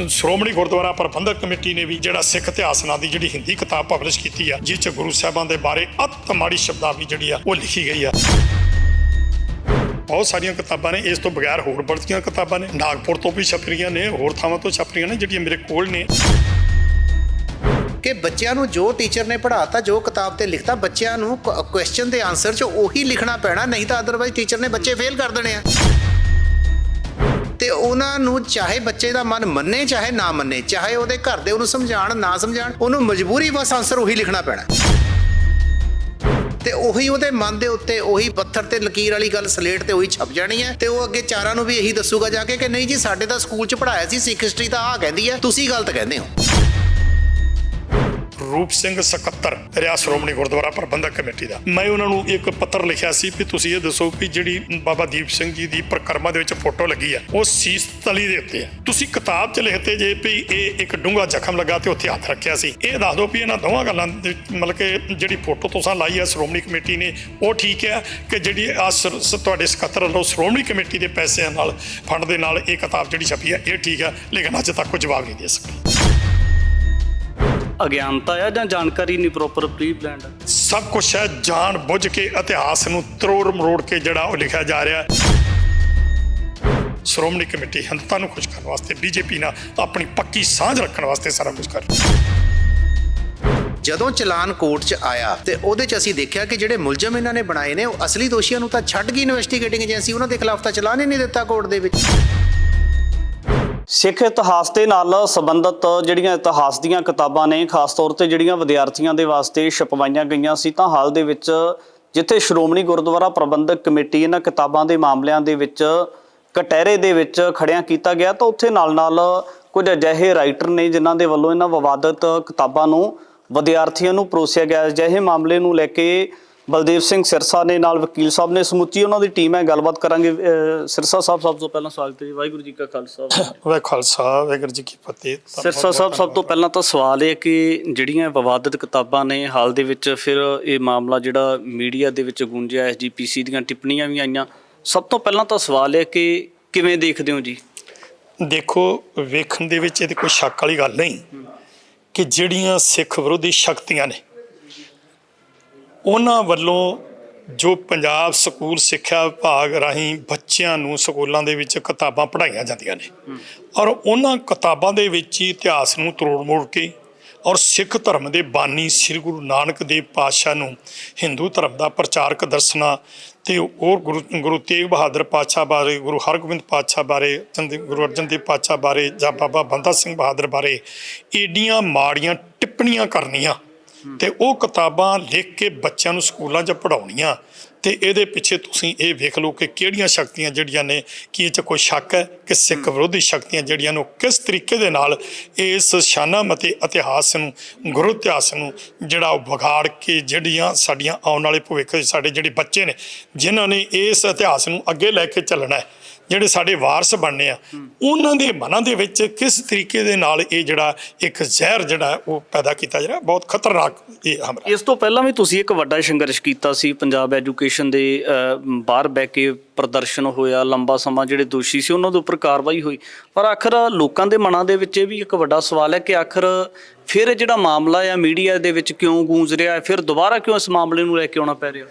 ਸ਼੍ਰੋਮਣੀ ਗੁਰਦੁਆਰਾ ਪ੍ਰਬੰਧਕ committee ਨੇ ਵੀ ਜਿਹੜਾ ਸਿੱਖ ਇਤਿਹਾਸ ਨਾਂ ਦੀ ਜਿਹੜੀ ਹਿੰਦੀ ਕਿਤਾਬ ਪਬਲਿਸ਼ ਕੀਤੀ ਆ, ਜਿਸ 'ਚ ਗੁਰੂ ਸਾਹਿਬਾਂ ਦੇ ਬਾਰੇ ਅਤ ਮਾੜੀ ਸ਼ਬਦਾਵਲੀ ਜਿਹੜੀ ਆ ਉਹ ਲਿਖੀ ਗਈ ਆ। ਬਹੁਤ ਸਾਰੀਆਂ ਕਿਤਾਬਾਂ ਨੇ, ਇਸ ਤੋਂ ਬਗੈਰ ਹੋਰ ਬੜੀਆਂ ਕਿਤਾਬਾਂ ਨੇ, ਨਾਗਪੁਰ ਤੋਂ ਵੀ ਛਪ ਰਹੀਆਂ ਨੇ, ਹੋਰ ਥਾਵਾਂ ਤੋਂ ਛਪ ਰਹੀਆਂ ਨੇ, ਜਿਹੜੀਆਂ ਮੇਰੇ ਕੋਲ ਨੇ। ਕਿ ਬੱਚਿਆਂ ਨੂੰ ਜੋ ਟੀਚਰ ਨੇ ਪੜ੍ਹਾਤਾ, ਜੋ ਕਿਤਾਬ ਤੇ ਲਿਖਤਾ, ਬੱਚਿਆਂ ਨੂੰ ਕੁਐਸਚਨ ਦੇ ਆਨਸਰ 'ਚ ਉਹੀ ਲਿਖਣਾ ਪੈਣਾ, ਨਹੀਂ ਤਾਂ ਅਦਰਵਾਈਜ਼ ਟੀਚਰ ਨੇ ਬੱਚੇ ਫੇਲ ਕਰ ਦੇਣੇ ਆ। ਤੇ ਉਹਨਾਂ ਨੂੰ ਚਾਹੇ ਬੱਚੇ ਦਾ ਮਨ ਮੰਨੇ ਚਾਹੇ ਨਾ ਮੰਨੇ, ਚਾਹੇ ਉਹਦੇ ਘਰ ਦੇ ਉਹਨੂੰ ਸਮਝਾਣ ਨਾ ਸਮਝਾਣ, ਉਹਨੂੰ ਮਜਬੂਰੀ ਬਸ ਆਨਸਰ ਉਹੀ ਲਿਖਣਾ ਪੈਣਾ। ਤੇ ਉਹੀ ਉਹਦੇ ਮਨ ਦੇ ਉੱਤੇ ਉਹੀ ਪੱਥਰ ਤੇ ਲਕੀਰ ਵਾਲੀ ਗੱਲ ਸਲੇਟ ਤੇ ਉਹੀ ਛਪ ਜਾਣੀ ਹੈ। ਤੇ ਉਹ ਅੱਗੇ ਚਾਰਾਂ ਨੂੰ ਵੀ ਇਹੀ ਦੱਸੂਗਾ ਜਾ ਕੇ ਕਿ ਨਹੀਂ ਜੀ, ਸਾਡੇ ਤਾਂ ਸਕੂਲ 'ਚ ਪੜ੍ਹਾਇਆ ਸੀ, ਸਿੱਖ ਹਿਸਟਰੀ ਤਾਂ ਆਹ ਕਹਿੰਦੀ ਹੈ, ਤੁਸੀਂ ਗਲਤ ਕਹਿੰਦੇ ਹੋ। ਰੂਪ ਸਿੰਘ ਸਕੱਤਰ ਰਿਹਾ ਸ਼੍ਰੋਮਣੀ ਗੁਰਦੁਆਰਾ ਪ੍ਰਬੰਧਕ ਕਮੇਟੀ ਦਾ, ਮੈਂ ਉਹਨਾਂ ਨੂੰ ਇੱਕ ਪੱਤਰ ਲਿਖਿਆ ਸੀ ਵੀ ਤੁਸੀਂ ਇਹ ਦੱਸੋ ਵੀ ਜਿਹੜੀ ਬਾਬਾ ਦੀਪ ਸਿੰਘ ਜੀ ਦੀ ਪਰਿਕਰਮਾ ਦੇ ਵਿੱਚ ਫੋਟੋ ਲੱਗੀ ਆ, ਉਹ ਸੀਸ ਤਲੀ ਦੇ ਉੱਤੇ ਆ। ਤੁਸੀਂ ਕਿਤਾਬ 'ਚ ਲਿਖਦੇ ਜੇ ਵੀ ਇਹ ਇੱਕ ਡੂੰਘਾ ਜ਼ਖਮ ਲੱਗਾ ਤੇ ਉੱਥੇ ਹੱਥ ਰੱਖਿਆ ਸੀ। ਇਹ ਦੱਸ ਦਿਓ ਵੀ ਇਹਨਾਂ ਦੋਵਾਂ ਗੱਲਾਂ ਦੇ ਮਤਲਬ ਕਿ ਜਿਹੜੀ ਫੋਟੋ ਤੁਸੀਂ ਲਾਈ ਆ ਸ਼੍ਰੋਮਣੀ ਕਮੇਟੀ ਨੇ, ਉਹ ਠੀਕ ਹੈ ਕਿ ਜਿਹੜੀ ਆ ਤੁਹਾਡੇ ਸਕੱਤਰ ਵੱਲੋਂ ਸ਼੍ਰੋਮਣੀ ਕਮੇਟੀ ਦੇ ਪੈਸਿਆਂ ਨਾਲ ਫੰਡ ਦੇ ਨਾਲ ਇਹ ਕਿਤਾਬ ਜਿਹੜੀ ਛਪੀ ਆ, ਇਹ ਠੀਕ ਹੈ? ਲੇਕਿਨ ਅੱਜ ਤੱਕ ਕੋਈ ਜਵਾਬ ਨਹੀਂ ਦੇ ਸਕੇ। ਅਗਿਆਨਤਾ ਆ ਜਾਂ ਜਾਣਕਾਰੀ ਨਹੀਂ ਪ੍ਰੋਪਰ ਪ੍ਰੀ ਪਲਾਨਡ? ਸਭ ਕੁਛ ਹੈ, ਜਾਣ ਬੁੱਝ ਕੇ ਇਤਿਹਾਸ ਨੂੰ ਤਰੋੜ ਮਰੋੜ ਕੇ ਜਿਹੜਾ ਉਹ ਲਿਖਿਆ ਜਾ ਰਿਹਾ। ਸ਼੍ਰੋਮਣੀ ਕਮੇਟੀ ਹਿੰਦੂਆਂ ਨੂੰ ਖੁਸ਼ ਕਰਨ ਵਾਸਤੇ, ਬੀਜੇਪੀ ਨਾਲ ਆਪਣੀ ਪੱਕੀ ਸਾਂਝ ਰੱਖਣ ਵਾਸਤੇ ਸਾਰਾ ਕੁਝ ਕਰ ਰਹੀ। ਜਦੋਂ ਚਲਾਨ ਕੋਰਟ 'ਚ ਆਇਆ ਤੇ ਉਹਦੇ 'ਚ ਅਸੀਂ ਦੇਖਿਆ ਕਿ ਜਿਹੜੇ ਮੁਲਜ਼ਮ ਇਹਨਾਂ ਨੇ ਬਣਾਏ ਨੇ, ਉਹ ਅਸਲੀ ਦੋਸ਼ੀਆਂ ਨੂੰ ਤਾਂ ਛੱਡ ਗਈ ਇਨਵੈਸਟੀਗੇਟਿੰਗ ਏਜੰਸੀ, ਉਹਨਾਂ ਦੇ ਖਿਲਾਫ ਤਾਂ ਚਲਾਨ ਹੀ ਨਹੀਂ ਦਿੱਤਾ ਕੋਰਟ ਦੇ ਵਿੱਚ। ਸਿੱਖ ਇਤਿਹਾਸ ਦੇ ਨਾਲ ਸੰਬੰਧਿਤ ਜਿਹੜੀਆਂ ਇਤਿਹਾਸ ਦੀਆਂ ਕਿਤਾਬਾਂ ਨੇ, ਖਾਸ ਤੌਰ ਤੇ ਜਿਹੜੀਆਂ ਵਿਦਿਆਰਥੀਆਂ ਦੇ ਵਾਸਤੇ ਛਪਵਾਈਆਂ ਗਈਆਂ ਸੀ, ਤਾਂ ਹਾਲ ਦੇ ਵਿੱਚ ਜਿੱਥੇ ਸ਼੍ਰੋਮਣੀ ਗੁਰਦੁਆਰਾ ਪ੍ਰਬੰਧਕ ਕਮੇਟੀ ਇਹਨਾਂ ਕਿਤਾਬਾਂ ਦੇ ਮਾਮਲਿਆਂ ਦੇ ਵਿੱਚ ਕਟਹਿਰੇ ਦੇ ਵਿੱਚ ਖੜਿਆਂ ਕੀਤਾ ਗਿਆ, ਤਾਂ ਉੱਥੇ ਨਾਲ ਕੁਝ ਅਜਿਹੇ ਰਾਈਟਰ ਨੇ ਜਿਨ੍ਹਾਂ ਦੇ ਵੱਲੋਂ ਇਹਨਾਂ ਵਿਵਾਦਤ ਕਿਤਾਬਾਂ ਨੂੰ ਵਿਦਿਆਰਥੀਆਂ ਨੂੰ ਪਰੋਸਿਆ ਗਿਆ। ਅਜਿਹੇ ਮਾਮਲੇ ਨੂੰ ਲੈ ਕੇ ਬਲਦੇਵ ਸਿੰਘ ਸਿਰਸਾ ਨੇ ਨਾਲ ਵਕੀਲ ਸਾਹਿਬ ਨੇ, ਸਮੁੱਚੀ ਉਹਨਾਂ ਦੀ ਟੀਮ ਹੈ, ਗੱਲਬਾਤ ਕਰਾਂਗੇ। ਸਿਰਸਾ ਸਾਹਿਬ, ਸਭ ਤੋਂ ਪਹਿਲਾਂ ਸਵਾਗਤ ਹੈ। ਵਾਹਿਗੁਰੂ ਜੀ ਕਾ ਖਾਲਸਾ, ਵਾਹਿਗੁਰੂ ਜੀ ਕੀ ਫਤਿਹ। ਸਿਰਸਾ ਸਾਹਿਬ, ਸਭ ਤੋਂ ਪਹਿਲਾਂ ਤਾਂ ਸਵਾਲ ਇਹ ਕਿ ਜਿਹੜੀਆਂ ਵਿਵਾਦਤ ਕਿਤਾਬਾਂ ਨੇ, ਹਾਲ ਦੇ ਵਿੱਚ ਫਿਰ ਇਹ ਮਾਮਲਾ ਜਿਹੜਾ ਮੀਡੀਆ ਦੇ ਵਿੱਚ ਗੂੰਜਿਆ, SGPC ਦੀਆਂ ਟਿੱਪਣੀਆਂ ਵੀ ਆਈਆਂ, ਸਭ ਤੋਂ ਪਹਿਲਾਂ ਤਾਂ ਸਵਾਲ ਇਹ ਕਿ ਕਿਵੇਂ ਦੇਖਦੇ ਹੋ ਜੀ? ਦੇਖੋ, ਵੇਖਣ ਦੇ ਵਿੱਚ ਇਹਦੀ ਕੋਈ ਸ਼ੱਕ ਵਾਲੀ ਗੱਲ ਨਹੀਂ ਕਿ ਜਿਹੜੀਆਂ ਸਿੱਖ ਵਿਰੋਧੀ ਸ਼ਕਤੀਆਂ ਨੇ, ਉਹਨਾਂ ਵੱਲੋਂ ਜੋ ਪੰਜਾਬ ਸਕੂਲ ਸਿੱਖਿਆ ਵਿਭਾਗ ਰਾਹੀਂ ਬੱਚਿਆਂ ਨੂੰ ਸਕੂਲਾਂ ਦੇ ਵਿੱਚ ਕਿਤਾਬਾਂ ਪੜ੍ਹਾਈਆਂ ਜਾਂਦੀਆਂ ਨੇ, ਔਰ ਉਹਨਾਂ ਕਿਤਾਬਾਂ ਦੇ ਵਿੱਚ ਹੀ ਇਤਿਹਾਸ ਨੂੰ ਤਰੋੜ ਮੋੜ ਕੇ ਔਰ ਸਿੱਖ ਧਰਮ ਦੇ ਬਾਨੀ ਸ੍ਰੀ ਗੁਰੂ ਨਾਨਕ ਦੇਵ ਪਾਤਸ਼ਾਹ ਨੂੰ ਹਿੰਦੂ ਧਰਮ ਦਾ ਪ੍ਰਚਾਰਕ ਦਰਸਣਾ ਤੇ ਹੋਰ ਗੁਰੂ ਤੇਗ ਬਹਾਦਰ ਪਾਤਸ਼ਾਹ ਬਾਰੇ, ਗੁਰੂ ਹਰਗੋਬਿੰਦ ਪਾਤਸ਼ਾਹ ਬਾਰੇ, ਗੁਰੂ ਅਰਜਨ ਦੇਵ ਪਾਤਸ਼ਾਹ ਬਾਰੇ ਜਾਂ ਬਾਬਾ ਬੰਦਾ ਸਿੰਘ ਬਹਾਦਰ ਬਾਰੇ ਏਡੀਆਂ ਮਾੜੀਆਂ ਟਿੱਪਣੀਆਂ ਕਰਨੀਆਂ ਤੇ ਉਹ ਕਿਤਾਬਾਂ ਲਿਖ ਕੇ ਬੱਚਿਆਂ ਨੂੰ ਸਕੂਲਾਂ 'ਚ ਪੜ੍ਹਾਉਣੀਆਂ, ਤੇ ਇਹਦੇ ਪਿੱਛੇ ਤੁਸੀਂ ਇਹ ਵੇਖ ਲਓ ਕਿ ਕਿਹੜੀਆਂ ਸ਼ਕਤੀਆਂ ਜਿਹੜੀਆਂ ਨੇ, ਕੀ ਇਹ 'ਚ ਕੋਈ ਸ਼ੱਕ ਹੈ ਕਿ ਸਿੱਖ ਵਿਰੋਧੀ ਸ਼ਕਤੀਆਂ ਜਿਹੜੀਆਂ ਨੂੰ ਕਿਸ ਤਰੀਕੇ ਦੇ ਨਾਲ ਇਸ ਸ਼ਾਨਾਮਤੇ ਇਤਿਹਾਸ ਨੂੰ, ਗੁਰੂ ਇਤਿਹਾਸ ਨੂੰ ਜਿਹੜਾ ਉਹ ਵਿਗਾੜ ਕੇ ਜਿਹੜੀਆਂ ਸਾਡੀਆਂ ਆਉਣ ਵਾਲੇ ਭਵਿੱਖ ਸਾਡੇ ਜਿਹੜੇ ਬੱਚੇ ਨੇ, ਜਿਨ੍ਹਾਂ ਨੇ ਇਸ ਇਤਿਹਾਸ ਨੂੰ ਅੱਗੇ ਲੈ ਕੇ ਚੱਲਣਾ ਹੈ, ਜਿਹੜੇ ਸਾਡੇ ਵਾਰਸ ਬਣਨੇ ਆ, ਉਹਨਾਂ ਦੇ ਮਨਾਂ ਦੇ ਵਿੱਚ ਕਿਸ ਤਰੀਕੇ ਦੇ ਨਾਲ ਇਹ ਜਿਹੜਾ ਇੱਕ ਜ਼ਹਿਰ ਜਿਹੜਾ ਉਹ ਪੈਦਾ ਕੀਤਾ ਜਾ ਰਿਹਾ, ਬਹੁਤ ਖਤਰਨਾਕ ਇਹ ਹਮਲਾ। ਇਸ ਤੋਂ ਪਹਿਲਾਂ ਵੀ ਤੁਸੀਂ ਇੱਕ ਵੱਡਾ ਸੰਘਰਸ਼ ਕੀਤਾ ਸੀ, ਪੰਜਾਬ ਐਜੂਕੇਸ਼ਨ ਦੇ ਬਾਹਰ ਬਹਿ ਕੇ ਪ੍ਰਦਰਸ਼ਨ ਹੋਇਆ, ਲੰਬਾ ਸਮਾਂ ਜਿਹੜੇ ਦੋਸ਼ੀ ਸੀ ਉਹਨਾਂ ਦੇ ਉੱਪਰ ਕਾਰਵਾਈ ਹੋਈ, ਪਰ ਆਖਰ ਲੋਕਾਂ ਦੇ ਮਨਾਂ ਦੇ ਵਿੱਚ ਇਹ ਵੀ ਇੱਕ ਵੱਡਾ ਸਵਾਲ ਹੈ ਕਿ ਆਖਰ ਫਿਰ ਜਿਹੜਾ ਮਾਮਲਾ ਆ ਮੀਡੀਆ ਦੇ ਵਿੱਚ ਕਿਉਂ ਗੂੰਜ ਰਿਹਾ ਹੈ, ਫਿਰ ਦੁਬਾਰਾ ਕਿਉਂ ਇਸ ਮਾਮਲੇ ਨੂੰ ਲੈ ਕੇ ਆਉਣਾ ਪੈ ਰਿਹਾ?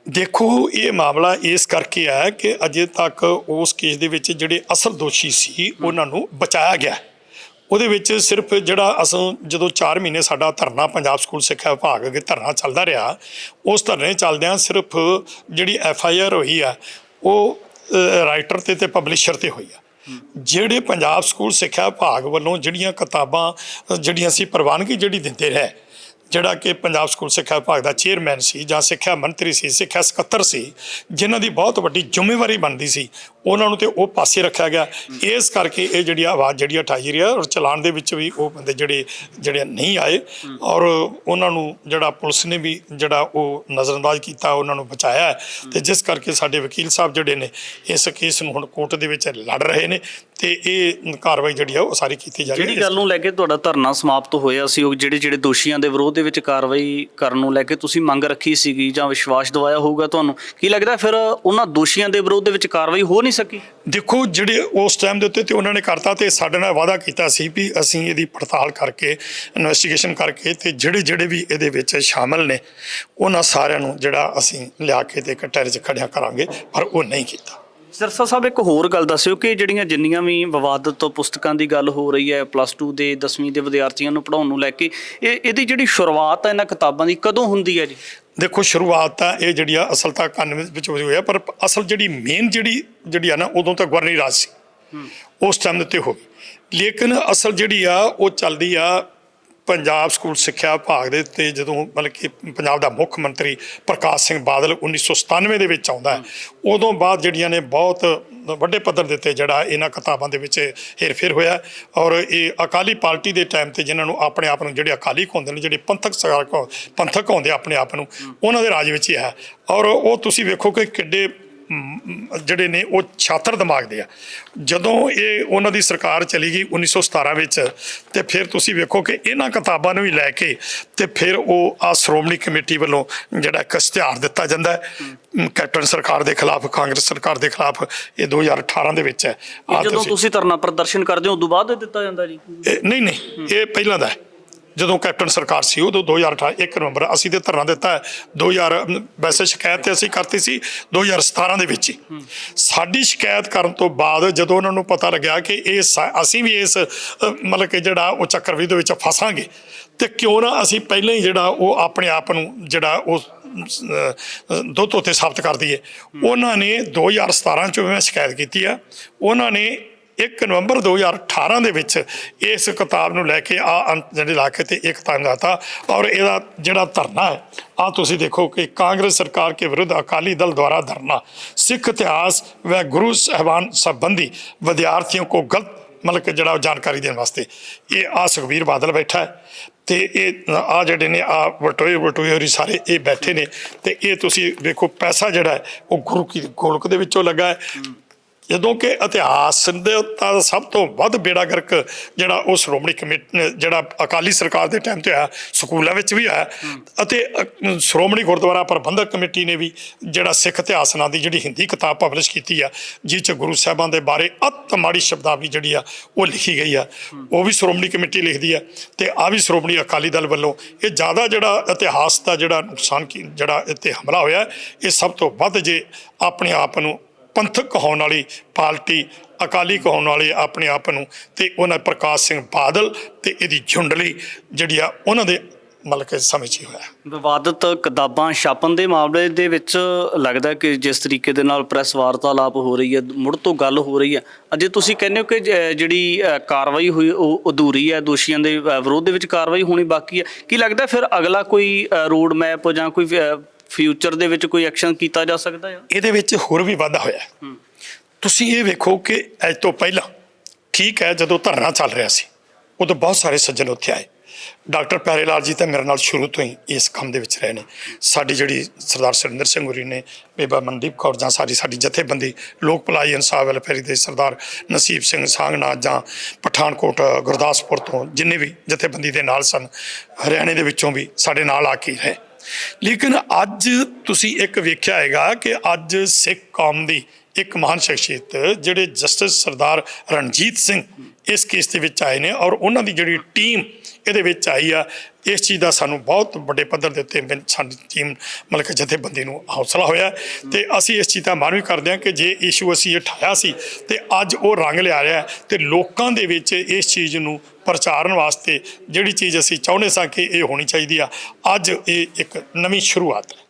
ਦੇਖੋ, ਇਹ ਮਾਮਲਾ ਇਸ ਕਰਕੇ ਹੈ ਕਿ ਅਜੇ ਤੱਕ ਉਸ ਕੇਸ ਦੇ ਵਿੱਚ ਜਿਹੜੇ ਅਸਲ ਦੋਸ਼ੀ ਸੀ ਉਹਨਾਂ ਨੂੰ ਬਚਾਇਆ ਗਿਆ। ਉਹਦੇ ਵਿੱਚ ਸਿਰਫ ਜਿਹੜਾ ਜਦੋਂ 4 ਮਹੀਨੇ ਸਾਡਾ ਧਰਨਾ ਪੰਜਾਬ ਸਕੂਲ ਸਿੱਖਿਆ ਵਿਭਾਗ ਅੱਗੇ ਧਰਨਾ ਚੱਲਦਾ ਰਿਹਾ, ਉਸ ਧਰਨੇ ਚੱਲਦਿਆਂ ਸਿਰਫ ਜਿਹੜੀ FIR ਹੋਈ ਆ ਉਹ ਰਾਈਟਰ ਤੇ ਪਬਲਿਸ਼ਰ ਤੇ ਹੋਈ ਆ। ਜਿਹੜੇ ਪੰਜਾਬ ਸਕੂਲ ਸਿੱਖਿਆ ਵਿਭਾਗ ਵੱਲੋਂ ਜਿਹੜੀਆਂ ਕਿਤਾਬਾਂ ਜਿਹੜੀਆਂ ਅਸੀਂ ਪ੍ਰਵਾਨਗੀ ਜਿਹੜੀ ਦਿੰਦੇ ਰਹੇ, ਜਿਹੜਾ ਕਿ ਪੰਜਾਬ ਸਕੂਲ ਸਿੱਖਿਆ ਵਿਭਾਗ ਦਾ ਚੇਅਰਮੈਨ ਸੀ ਜਾਂ ਸਿੱਖਿਆ ਮੰਤਰੀ ਸੀ, ਸਿੱਖਿਆ ਸਕੱਤਰ ਸੀ, ਜਿਨ੍ਹਾਂ ਦੀ ਬਹੁਤ ਵੱਡੀ ਜ਼ਿੰਮੇਵਾਰੀ ਬਣਦੀ ਸੀ, ਉਹਨਾਂ ਨੂੰ ਤੇ ਉਹ ਪਾਸੇ ਰੱਖਿਆ ਗਿਆ। ਇਸ ਕਰਕੇ ਇਹ ਜਿਹੜੀ ਆਵਾਜ਼ ਜਿਹੜੀ ਉਠਾਈ ਰਹੀ ਹੈ, ਔਰ ਚਲਾਨ ਦੇ ਵਿੱਚ ਵੀ ਉਹ ਬੰਦੇ ਜਿਹੜੇ ਨਹੀਂ ਆਏ, ਔਰ ਉਹਨਾਂ ਨੂੰ ਜਿਹੜਾ ਪੁਲਿਸ ਨੇ ਵੀ ਜਿਹੜਾ ਉਹ ਨਜ਼ਰਅੰਦਾਜ਼ ਕੀਤਾ, ਉਹਨਾਂ ਨੂੰ ਬਚਾਇਆ। ਤੇ ਜਿਸ ਕਰਕੇ ਸਾਡੇ ਵਕੀਲ ਸਾਹਿਬ ਜਿਹੜੇ ਨੇ ਇਸ ਕੇਸ ਨੂੰ ਹੁਣ ਕੋਰਟ ਦੇ ਵਿੱਚ ਲੜ ਰਹੇ ਨੇ, ਤੇ ਇਹ ਕਾਰਵਾਈ ਜਿਹੜੀ ਆ ਉਹ ਸਾਰੀ ਕੀਤੀ ਜਾ ਰਹੀ ਹੈ। ਜਿਹੜੀ ਗੱਲ ਨੂੰ ਲੈ ਕੇ ਤੁਹਾਡਾ ਧਰਨਾ ਸਮਾਪਤ ਹੋਇਆ ਸੀ, ਉਹ ਜਿਹੜੇ ਦੋਸ਼ੀਆਂ ਦੇ ਵਿਰੋਧ ਦੇ ਵਿੱਚ ਕਾਰਵਾਈ ਕਰਨ ਨੂੰ ਲੈ ਕੇ ਤੁਸੀਂ ਮੰਗ ਰੱਖੀ ਸੀਗੀ ਜਾਂ ਵਿਸ਼ਵਾਸ ਦਿਵਾਇਆ ਹੋਊਗਾ ਤੁਹਾਨੂੰ, ਕੀ ਲੱਗਦਾ ਫਿਰ ਉਹਨਾਂ ਦੋਸ਼ੀਆਂ ਦੇ ਵਿਰੋਧ ਦੇ ਵਿੱਚ ਕਾਰਵਾਈ ਹੋ ਨਹੀਂ ਸਕੀ? ਦੇਖੋ, ਜਿਹੜੇ ਉਸ ਟਾਈਮ ਦੇ ਉੱਤੇ ਤੇ ਉਹਨਾਂ ਨੇ ਕਰਤਾ ਤੇ ਸਾਡੇ ਨਾਲ ਵਾਅਦਾ ਕੀਤਾ ਸੀ ਵੀ ਅਸੀਂ ਇਹਦੀ ਪੜਤਾਲ ਕਰਕੇ ਇਨਵੈਸਟੀਗੇਸ਼ਨ ਕਰਕੇ ਤੇ ਜਿਹੜੇ ਵੀ ਇਹਦੇ ਵਿੱਚ ਸ਼ਾਮਲ ਨੇ ਉਹਨਾਂ ਸਾਰਿਆਂ ਨੂੰ ਜਿਹੜਾ ਅਸੀਂ ਲਿਆ ਕੇ ਤੇ ਕਟਹਿਰੇ 'ਚ ਖੜਿਆ ਕਰਾਂਗੇ, ਪਰ ਉਹ ਨਹੀਂ ਕੀਤਾ। ਸਿਰਸਾ ਸਾਹਿਬ, ਇੱਕ ਹੋਰ ਗੱਲ ਦੱਸਿਓ ਕਿ ਜਿਹੜੀਆਂ ਜਿੰਨੀਆਂ ਵੀ ਵਿਵਾਦਤ ਪੁਸਤਕਾਂ ਦੀ ਗੱਲ ਹੋ ਰਹੀ ਹੈ, +2 ਦੇ 10ਵੀਂ ਦੇ ਵਿਦਿਆਰਥੀਆਂ ਨੂੰ ਪੜ੍ਹਾਉਣ ਨੂੰ ਲੈ ਕੇ, ਇਹਦੀ ਜਿਹੜੀ ਸ਼ੁਰੂਆਤ ਹੈ ਇਹਨਾਂ ਕਿਤਾਬਾਂ ਦੀ ਕਦੋਂ ਹੁੰਦੀ ਹੈ ਜੀ? ਦੇਖੋ, ਸ਼ੁਰੂਆਤ ਤਾਂ ਇਹ ਜਿਹੜੀ ਆ ਅਸਲ ਤਾਂ 91 ਵਿੱਚ ਹੋਈ ਆ, ਪਰ ਅਸਲ ਜਿਹੜੀ ਮੇਨ ਜਿਹੜੀ ਆ ਨਾ ਉਦੋਂ ਤਾਂ ਗਵਰਨਰੀ ਰਾਜ ਸੀ, ਉਸ ਟਾਈਮ ਦੇ ਉੱਤੇ ਹੋ ਗਈ। ਲੇਕਿਨ ਅਸਲ ਜਿਹੜੀ ਆ ਉਹ ਚੱਲਦੀ ਆ ਪੰਜਾਬ ਸਕੂਲ ਸਿੱਖਿਆ ਵਿਭਾਗ ਦੇ ਉੱਤੇ ਜਦੋਂ ਮਤਲਬ ਕਿ ਪੰਜਾਬ ਦਾ ਮੁੱਖ ਮੰਤਰੀ ਪ੍ਰਕਾਸ਼ ਸਿੰਘ ਬਾਦਲ 1997 ਦੇ ਵਿੱਚ ਆਉਂਦਾ ਹੈ, ਉਦੋਂ ਬਾਅਦ ਜਿਹੜੀਆਂ ਨੇ ਬਹੁਤ ਵੱਡੇ ਪੱਧਰ ਦੇ ਉੱਤੇ ਜਿਹੜਾ ਇਹਨਾਂ ਕਿਤਾਬਾਂ ਦੇ ਵਿੱਚ ਹੇਰ-ਫੇਰ ਹੋਇਆ। ਔਰ ਇਹ ਅਕਾਲੀ ਪਾਰਟੀ ਦੇ ਟਾਈਮ ਤੇ ਜਿਨ੍ਹਾਂ ਨੂੰ ਆਪਣੇ ਆਪ ਨੂੰ ਜਿਹੜੇ ਅਕਾਲੀ ਹੁੰਦੇ ਨੇ, ਜਿਹੜੇ ਪੰਥਕ ਹੁੰਦੇ ਆਪਣੇ ਆਪ ਨੂੰ, ਉਹਨਾਂ ਦੇ ਰਾਜ ਵਿੱਚ ਹੀ ਹੈ। ਔਰ ਉਹ ਤੁਸੀਂ ਵੇਖੋ ਕਿ ਕਿੱਡੇ ਜਿਹੜੇ ਨੇ ਉਹ ਛਾਤਰ ਦਿਮਾਗ ਦੇ ਆ। ਜਦੋਂ ਇਹ ਉਹਨਾਂ ਦੀ ਸਰਕਾਰ ਚਲੀ ਗਈ 1917 ਵਿੱਚ, ਤੇ ਫਿਰ ਤੁਸੀਂ ਵੇਖੋ ਕਿ ਇਹਨਾਂ ਕਿਤਾਬਾਂ ਨੂੰ ਵੀ ਲੈ ਕੇ ਤੇ ਫਿਰ ਉਹ ਆ ਸ਼੍ਰੋਮਣੀ ਕਮੇਟੀ ਵੱਲੋਂ ਜਿਹੜਾ ਇੱਕ ਇਸ਼ਤਿਹਾਰ ਦਿੱਤਾ ਜਾਂਦਾ ਹੈ ਕੈਪਟਨ ਸਰਕਾਰ ਦੇ ਖਿਲਾਫ, ਕਾਂਗਰਸ ਸਰਕਾਰ ਦੇ ਖਿਲਾਫ। ਇਹ 2018 ਦੇ ਵਿੱਚ ਹੈ। ਜਦੋਂ ਤੁਸੀਂ ਧਰਨਾ ਪ੍ਰਦਰਸ਼ਨ ਕਰਦੇ ਹੋ ਉਦੋਂ ਬਾਅਦ ਦਿੱਤਾ ਜਾਂਦਾ ਜੀ? ਨਹੀਂ, ਇਹ ਪਹਿਲਾਂ ਦਾ ਹੈ। ਜਦੋਂ ਕੈਪਟਨ ਸਰਕਾਰ ਸੀ ਉਦੋਂ 2018 1 ਨਵੰਬਰ ਅਸੀਂ ਤੇ ਧਰਨਾ ਦਿੱਤਾ ਹੈ। 2000 ਵੈਸੇ ਸ਼ਿਕਾਇਤ ਤੇ ਅਸੀਂ ਕਰਤੀ ਸੀ 2017 ਦੇ ਵਿੱਚ ਹੀ। ਸਾਡੀ ਸ਼ਿਕਾਇਤ ਕਰਨ ਤੋਂ ਬਾਅਦ ਜਦੋਂ ਉਹਨਾਂ ਨੂੰ ਪਤਾ ਲੱਗਿਆ ਕਿ ਅਸੀਂ ਵੀ ਇਸ ਮਤਲਬ ਕਿ ਜਿਹੜਾ ਉਹ ਚੱਕਰਵਿਊਹ ਦੇ ਵਿੱਚ ਫਸਾਂਗੇ, ਤੇ ਕਿਉਂ ਨਾ ਅਸੀਂ ਪਹਿਲਾਂ ਹੀ ਜਿਹੜਾ ਉਹ ਆਪਣੇ ਆਪ ਨੂੰ ਜਿਹੜਾ ਉਹ ਦੁੱਧ ਉੱਤੇ ਸਾਬਤ ਕਰ ਦਈਏ। ਉਹਨਾਂ ਨੇ 2017 'ਚ ਮੈਂ ਸ਼ਿਕਾਇਤ ਕੀਤੀ ਆ। ਉਹਨਾਂ ਨੇ 1 ਨਵੰਬਰ 2018 ਦੇ ਵਿੱਚ ਇਸ ਕਿਤਾਬ ਨੂੰ ਲੈ ਕੇ ਜਿਹੜੇ ਇਲਾਕੇ ਤੇ ਇੱਕ ਕਿਤਾਬ ਲਾਤਾ। ਔਰ ਇਹਦਾ ਜਿਹੜਾ ਧਰਨਾ ਹੈ, ਤੁਸੀਂ ਦੇਖੋ ਕਿ ਕਾਂਗਰਸ ਸਰਕਾਰ के विरुद्ध अकाली दल द्वारा धरना, सिख इतिहास व गुरु साहबान संबंधी विद्यार्थियों को गलत मतलब कि ਜਿਹੜਾ ਜਾਣਕਾਰੀ ਦੇਣ ਵਾਸਤੇ ਇਹ ਸੁਖਬੀਰ ਬਾਦਲ ਬੈਠਾ ਹੈ ਤੇ ਇਹ ਜਿਹੜੇ ਨੇ ਵਟੋਏ ਹੋਰੀ ਸਾਰੇ ਇਹ ਬੈਠੇ ਨੇ। ਤੇ ਇਹ ਤੁਸੀਂ ਵੇਖੋ ਪੈਸਾ ਜਿਹੜਾ ਹੈ ਉਹ ਗੁਰੂ ਕੀ ਗੋਲਕ ਦੇ ਵਿੱਚੋਂ ਲੱਗਾ ਹੈ। ਜਦੋਂ ਕਿ ਇਤਿਹਾਸ ਦੇ ਤਾਂ ਸਭ ਤੋਂ ਵੱਧ ਬੇੜਾ ਗਰਕ ਜਿਹੜਾ ਉਹ ਸ਼੍ਰੋਮਣੀ ਕਮੇਟੀ ਜਿਹੜਾ ਅਕਾਲੀ ਸਰਕਾਰ ਦੇ ਟਾਈਮ ਤੇ ਆਇਆ, ਸਕੂਲਾਂ ਵਿੱਚ ਵੀ ਆਇਆ। ਅਤੇ ਸ਼੍ਰੋਮਣੀ ਗੁਰਦੁਆਰਾ ਪ੍ਰਬੰਧਕ ਕਮੇਟੀ ਨੇ ਵੀ ਜਿਹੜਾ ਸਿੱਖ ਇਤਿਹਾਸ ਨਾਂ ਦੀ ਜਿਹੜੀ ਹਿੰਦੀ ਕਿਤਾਬ ਪਬਲਿਸ਼ ਕੀਤੀ ਆ, ਜਿਸ 'ਚ ਗੁਰੂ ਸਾਹਿਬਾਂ ਦੇ ਬਾਰੇ ਅਤ ਮਾੜੀ ਸ਼ਬਦਾਵਲੀ ਜਿਹੜੀ ਆ ਉਹ ਲਿਖੀ ਗਈ ਆ, ਉਹ ਵੀ ਸ਼੍ਰੋਮਣੀ ਕਮੇਟੀ ਲਿਖਦੀ ਆ। ਤੇ ਆ ਵੀ ਸ਼੍ਰੋਮਣੀ ਅਕਾਲੀ ਦਲ ਵੱਲੋਂ ਇਹ ਜ਼ਿਆਦਾ ਜਿਹੜਾ ਇਤਿਹਾਸ ਦਾ ਜਿਹੜਾ ਨੁਕਸਾਨ ਜਿਹੜਾ ਇੱਥੇ ਹਮਲਾ ਹੋਇਆ, ਇਹ ਸਭ ਤੋਂ ਵੱਧ ਜੇ ਆਪਣੇ ਆਪ ਨੂੰ ਪੰਥਕ ਕਹਾਉਣ ਵਾਲੀ ਪਾਰਟੀ ਅਕਾਲੀ ਕਹਾਉਣ ਵਾਲੇ ਆਪਣੇ ਆਪ ਨੂੰ, ਤੇ ਉਹਨਾਂ ਪ੍ਰਕਾਸ਼ ਸਿੰਘ ਬਾਦਲ ਤੇ ਇਹਦੀ ਝੁੰਡਲੀ ਜਿਹੜੀ ਆ ਉਹਨਾਂ ਦੇ ਮਤਲਬ ਕਿ ਸਮੇਂ 'ਚ ਹੀ ਹੋਇਆ। ਵਿਵਾਦਤ ਕਿਤਾਬਾਂ ਛਾਪਣ ਦੇ ਮਾਮਲੇ ਦੇ ਵਿੱਚ ਲੱਗਦਾ ਕਿ ਜਿਸ ਤਰੀਕੇ ਦੇ ਨਾਲ ਪ੍ਰੈਸ ਵਾਰਤਾਲਾਪ ਹੋ ਰਹੀ ਹੈ, ਮੁੜ ਤੋਂ ਗੱਲ ਹੋ ਰਹੀ ਹੈ, ਅਜੇ ਤੁਸੀਂ ਕਹਿੰਦੇ ਹੋ ਕਿ ਜਿਹੜੀ ਕਾਰਵਾਈ ਹੋਈ ਉਹ ਅਧੂਰੀ ਹੈ, ਦੋਸ਼ੀਆਂ ਦੇ ਵਿਰੋਧ ਦੇ ਵਿੱਚ ਕਾਰਵਾਈ ਹੋਣੀ ਬਾਕੀ ਹੈ। ਕੀ ਲੱਗਦਾ ਫਿਰ ਅਗਲਾ ਕੋਈ ਰੋਡ ਮੈਪ ਜਾਂ ਕੋਈ ਫਿਊਚਰ ਦੇ ਵਿੱਚ ਕੋਈ ਐਕਸ਼ਨ ਕੀਤਾ ਜਾ ਸਕਦਾ ਹੈ? ਇਹਦੇ ਵਿੱਚ ਹੋਰ ਵੀ ਵਾਧਾ ਹੋਇਆ। ਤੁਸੀਂ ਇਹ ਵੇਖੋ ਕਿ ਅੱਜ ਤੋਂ ਪਹਿਲਾਂ ਠੀਕ ਹੈ, ਜਦੋਂ ਧਰਨਾ ਚੱਲ ਰਿਹਾ ਸੀ ਉਦੋਂ ਬਹੁਤ ਸਾਰੇ ਸੱਜਣ ਉੱਥੇ ਆਏ। ਡਾਕਟਰ ਪਿਆਰੇ ਲਾਲ ਜੀ ਤਾਂ ਮੇਰੇ ਨਾਲ ਸ਼ੁਰੂ ਤੋਂ ਹੀ ਇਸ ਕੰਮ ਦੇ ਵਿੱਚ ਰਹੇ ਨੇ। ਸਾਡੀ ਜਿਹੜੀ ਸਰਦਾਰ ਸੁਰਿੰਦਰ ਸਿੰਘ ਹੋਰੀ ਨੇ, ਬੇਬਾ ਮਨਦੀਪ ਕੌਰ ਜਾਂ ਸਾਡੀ ਜਥੇਬੰਦੀ ਲੋਕ ਭਲਾਈ ਇਨਸਾਫ ਵੈਲਫੇਅਰ ਦੇ ਸਰਦਾਰ ਨਸੀਬ ਸਿੰਘ ਸਾਂਗਣਾ ਜਾਂ ਪਠਾਨਕੋਟ ਗੁਰਦਾਸਪੁਰ ਤੋਂ ਜਿੰਨੇ ਵੀ ਜਥੇਬੰਦੀ ਦੇ ਨਾਲ ਸਨ, ਹਰਿਆਣੇ ਦੇ ਵਿੱਚੋਂ ਵੀ ਸਾਡੇ ਨਾਲ ਆ ਕੇ ਰਹੇ। ਲੇਕਿਨ ਅੱਜ ਤੁਸੀਂ ਇੱਕ ਵੇਖਿਆ ਹੈਗਾ ਕਿ ਅੱਜ ਸਿੱਖ ਕੌਮ ਦੀ ਇੱਕ ਮਹਾਨ ਸ਼ਖਸੀਅਤ ਜਿਹੜੇ ਜਸਟਿਸ ਸਰਦਾਰ ਰਣਜੀਤ ਸਿੰਘ ਇਸ ਕੇਸ ਦੇ ਵਿੱਚ ਆਏ ਨੇ, ਔਰ ਉਹਨਾਂ ਦੀ ਜਿਹੜੀ ਟੀਮ ਇਹਦੇ ਵਿੱਚ ਆਈ ਆ। ਇਸ ਚੀਜ਼ ਦਾ ਸਾਨੂੰ ਬਹੁਤ ਵੱਡੇ ਪੱਧਰ ਦੇ ਉੱਤੇ ਸਾਡੀ ਟੀਮ ਮਤਲਬ ਕਿ ਜਥੇਬੰਦੀ ਨੂੰ ਹੌਸਲਾ ਹੋਇਆ। ਤੇ ਅਸੀਂ ਇਸ ਚੀਜ਼ ਦਾ ਮਾਣ ਵੀ ਕਰਦੇ ਹਾਂ ਕਿ ਜੇ ਇਸ਼ੂ ਅਸੀਂ ਉਠਾਇਆ ਸੀ ਤੇ ਅੱਜ ਉਹ ਰੰਗ ਲਿਆ ਰਿਹਾ, ਤੇ ਲੋਕਾਂ ਦੇ ਵਿੱਚ ਇਸ ਚੀਜ਼ ਨੂੰ ਪ੍ਰਚਾਰਨ ਵਾਸਤੇ ਜਿਹੜੀ ਚੀਜ਼ ਅਸੀਂ ਚਾਹੁੰਦੇ ਸਾਂ ਕਿ ਇਹ ਹੋਣੀ ਚਾਹੀਦੀ ਆ, ਅੱਜ ਇਹ ਇੱਕ ਨਵੀਂ ਸ਼ੁਰੂਆਤ ਹੈ।